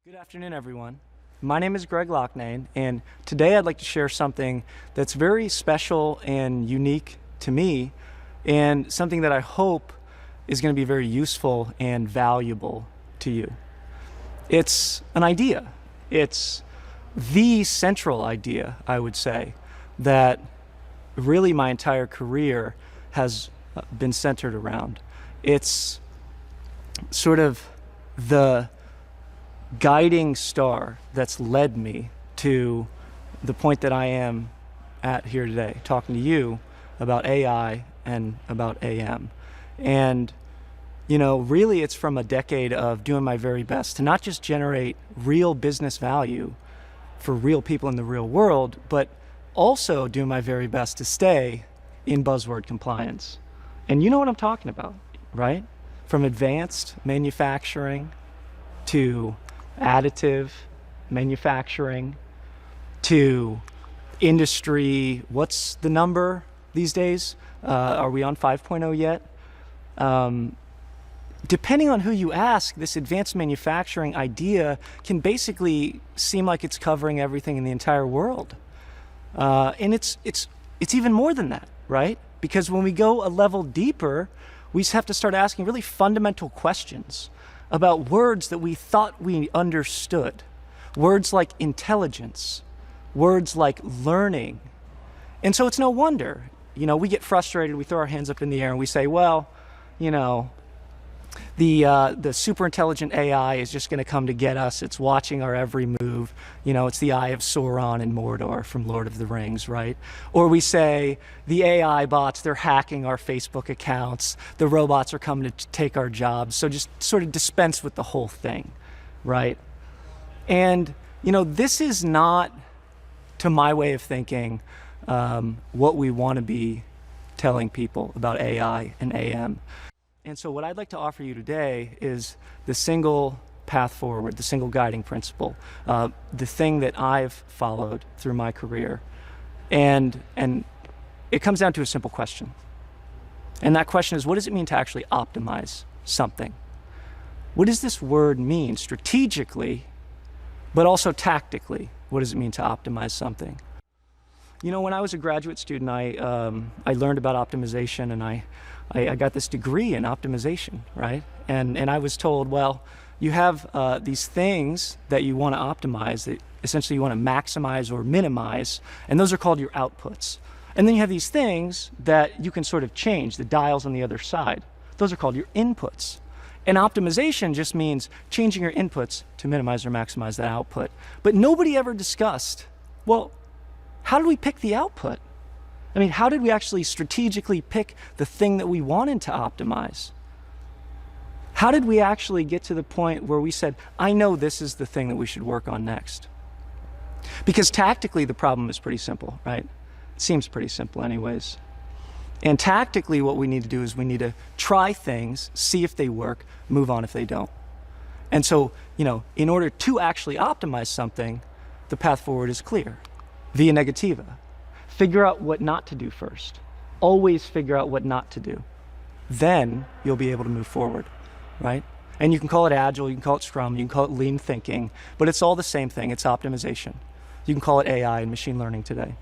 Good afternoon, everyone. My name is Greg Loughnane, and today I'd like to share something that's very special and unique to me, and something that I hope is going to be very useful and valuable to you. It's an idea. It's the central idea, I would say, that really my entire career has been centered around. It's sort of the guiding star that's led me to the point that I am at here today, talking to you about AI and about AM. And, you know, really it's from a decade of doing my very best to not just generate real business value for real people in the real world, but also doing my very best to stay in buzzword compliance. And you know what I'm talking about, right? From advanced manufacturing to additive manufacturing to industry. What's the number these days? Are we on 5.0 yet? Depending on who you ask, this advanced manufacturing idea can basically seem like it's covering everything in the entire world. And it's even more than that, right? Because when we go a level deeper, we just have to start asking really fundamental questions about words that we thought we understood. Words like intelligence, words like learning. And so it's no wonder, you know, we get frustrated, we throw our hands up in the air and we say, well, you know, the super intelligent AI is just gonna come to get us. It's watching our every move. You know, it's the eye of Sauron and Mordor from Lord of the Rings, right? Or we say, the AI bots, they're hacking our Facebook accounts. The robots are coming to take our jobs. So just sort of dispense with the whole thing, right? And, you know, this is not, to my way of thinking, what we wanna be telling people about AI and AM. And so what I'd like to offer you today is the single path forward, the single guiding principle, the thing that I've followed through my career. And it comes down to a simple question. And that question is, what does it mean to actually optimize something? What does this word mean strategically, but also tactically? What does it mean to optimize something? You know, when I was a graduate student, I learned about optimization, and I got this degree in optimization, right? And I was told, well, you have these things that you want to optimize, that essentially you want to maximize or minimize, and those are called your outputs. And then you have these things that you can sort of change, the dials on the other side. Those are called your inputs. And optimization just means changing your inputs to minimize or maximize that output. But nobody ever discussed, well, how do we pick the output? I mean, how did we actually strategically pick the thing that we wanted to optimize? How did we actually get to the point where we said, I know this is the thing that we should work on next? Because tactically, the problem is pretty simple, right? It seems pretty simple anyways. And tactically, what we need to do is we need to try things, see if they work, move on if they don't. And so, you know, in order to actually optimize something, the path forward is clear. Via negativa. Figure out what not to do first. Always figure out what not to do. Then you'll be able to move forward, right? And you can call it agile, you can call it scrum, you can call it lean thinking, but it's all the same thing, it's optimization. You can call it AI and machine learning today.